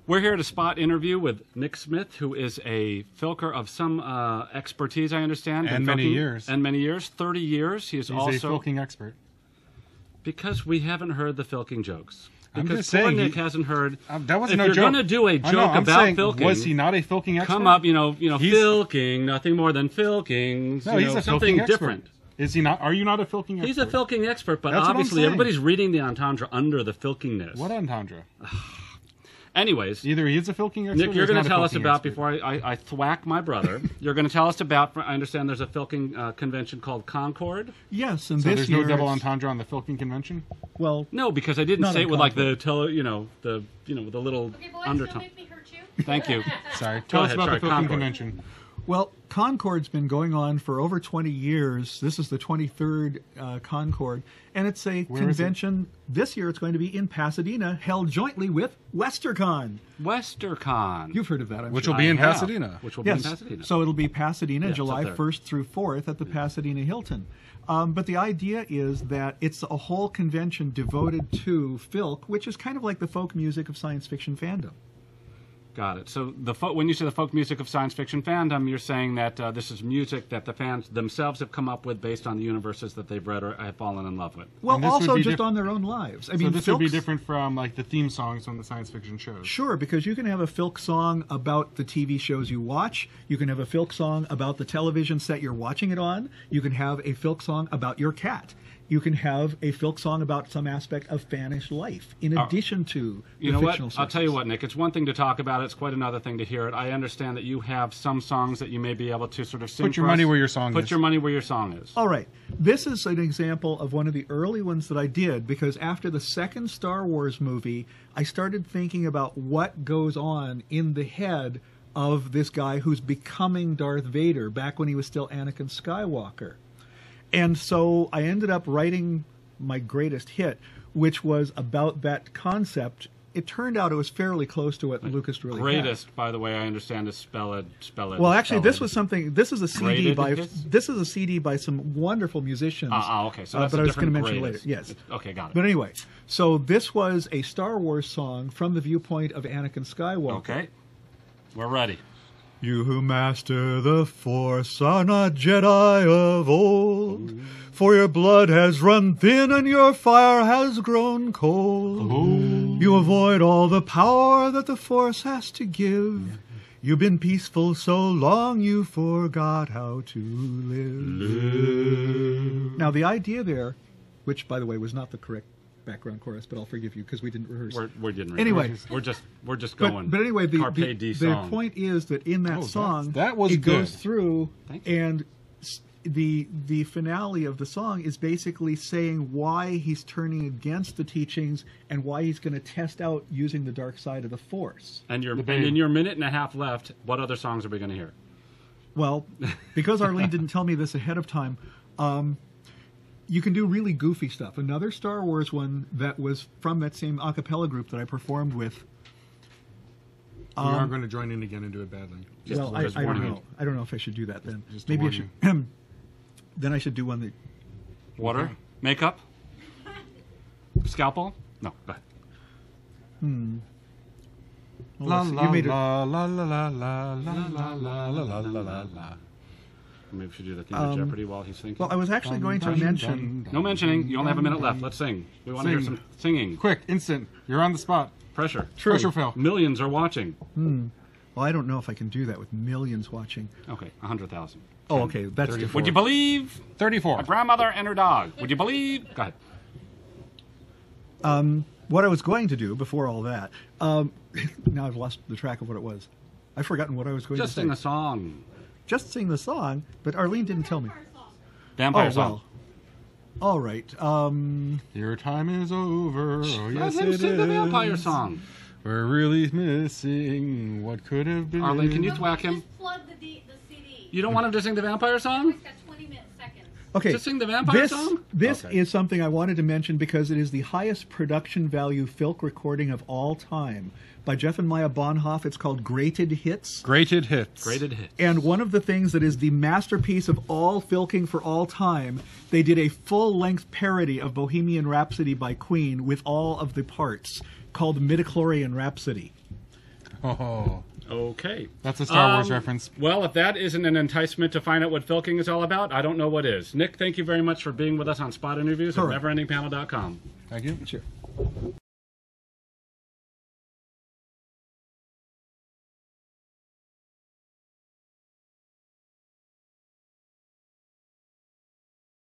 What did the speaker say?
We're here at a spot interview with Nick Smith, who is a filker of some expertise, I understand. And many years. And many years, 30 years. He's also a filking expert. Because we haven't heard the filking jokes. I'm Because just saying, Nick hasn't heard. That wasn't if no joke. you're going to do a joke I'm about saying, filking, was he not a filking expert? come up, filking, nothing more than filking. No, he's a something filking expert. different. Is he not? Are you not a filking expert? He's a filking expert, but That's what I'm obviously saying. everybody's reading the entendre under the filkingness. What entendre? Anyways, Either he is a filking expert. Nick, you're going to tell us about, expert. before I thwack my brother, you're going to tell us about, I understand there's a filking convention called Concord. Yes, and So this there's year no double it's- entendre on the filking convention. Well, No, because I didn't Not say it on with like the Concord. the little Okay, boys, undertone. don't make me hurt you. Thank you. Sorry. Tell us ahead, about sorry, the filking Concord. convention. well, Concord's been going on for over 20 years. This is the 23rd Concord, and it's a Where is it? convention. This year, it's going to be in Pasadena, held jointly with WesterCon. WesterCon. You've heard of that, I'm Which sure. will be in I have. Pasadena. Which will be Yes. in Pasadena. So it'll be Pasadena, Yeah, it's July up there. 1st through 4th at the Pasadena Hilton. But the idea is that it's a whole convention devoted to filk, which is kind of like the folk music of science fiction fandom. Got it. So when you say the folk music of science fiction fandom, you're saying that this is music that the fans themselves have come up with based on the universes that they've read or have fallen in love with. Well, And this would also be just diff- on their own lives. I So mean, this would be filks- different from like the theme songs on the science fiction shows. Sure, because you can have a filk song about the TV shows you watch. You can have a filk song about the television set you're watching it on. You can have a filk song about your cat. You can have a filk song about some aspect of fanish life, in addition to the You know what? fictional I'll tell you sources. what, Nick. It's one thing to talk about it. It's quite another thing to hear it. I understand that you have some songs that you may be able to sort of sing Put your for us. money where your song Put is. your money where your song is. All right. This is an example of one of the early ones that I did, because after the second Star Wars movie, I started thinking about what goes on in the head of this guy who's becoming Darth Vader back when he was still Anakin Skywalker. And so I ended up writing my greatest hit, which was about that concept. It turned out it was fairly close to what Lucas really had. Greatest, by the way, I understand is spell it. Well, actually, this spell it. was something. This is a CD Graded by. hits? This is a CD by some wonderful musicians. Okay. So that's but a I was going to different mention greatest. later. Yes. Okay, got it. But anyway, so this was a Star Wars song from the viewpoint of Anakin Skywalker. Okay. We're ready. You who master the Force are not Jedi of old, for your blood has run thin and your fire has grown cold. You avoid all the power that the Force has to give. You've been peaceful so long you forgot how to live. Now the idea there, which by the way was not the correct background chorus, but I'll forgive you because we didn't rehearse. We didn't. Anyway. we're just going. But anyway, Carpe the diem song. point is that in that song, that was it goes good. through, Thank you. and the finale of the song is basically saying why he's turning against the teachings and why he's going to test out using the dark side of the Force. And The babe. in your minute and a half left, what other songs are we going to hear? Well, because Arlene didn't tell me this ahead of time, you can do really goofy stuff. Another Star Wars one that was from that same a cappella group that I performed with. We are going to join in again and do it badly. Well, I just don't warning know. you. I don't know if I should do that then. Just a Maybe I warning. should. Then I should do one that. Water, Okay. makeup, scalpel. No, go ahead. Well, La let's see, la you made it. la la la la la la la la la la la la. Maybe we should do the theme of Jeopardy while he's thinking. Well, I was actually going to mention. No mentioning. You only have a minute left. Let's sing. We want to hear Sing. some singing. Quick, instant. You're on the spot. Pressure. Pressure fill. Millions are watching. Well, I don't know if I can do that with millions watching. Okay, 100,000. Oh, okay, that's 34. different. Would you believe 34. a grandmother and her dog? Would you believe? Go ahead. What I was going to do before all that. Now I've lost the track of what it was. I've forgotten what I was going Just to say. sing a song. Just sing the song, but Arlene didn't tell me. Vampire Oh, song. well. All right. Your time is over. Oh, Let yes, him it sing the is. vampire song. We're really missing what could have been. Arlene, can you thwack him? Just plug the CD. You don't want him to sing the vampire song? It's got 20 seconds. Okay. Just sing the vampire this, song? This Okay. is something I wanted to mention because it is the highest production value filk recording of all time. By Jeff and Maya Bonhoff. It's called Grated Hits. Grated hits. Graded hit. And one of the things that is the masterpiece of all filking for all time, they did a full-length parody of Bohemian Rhapsody by Queen with all of the parts, called Midichlorian Rhapsody. Oh, Okay. that's a Star Wars reference. Well, if that isn't an enticement to find out what filking is all about, I don't know what is. Nick, thank you very much for being with us on Spot Interviews at All right. neverendingpanel.com. Thank you. Sure.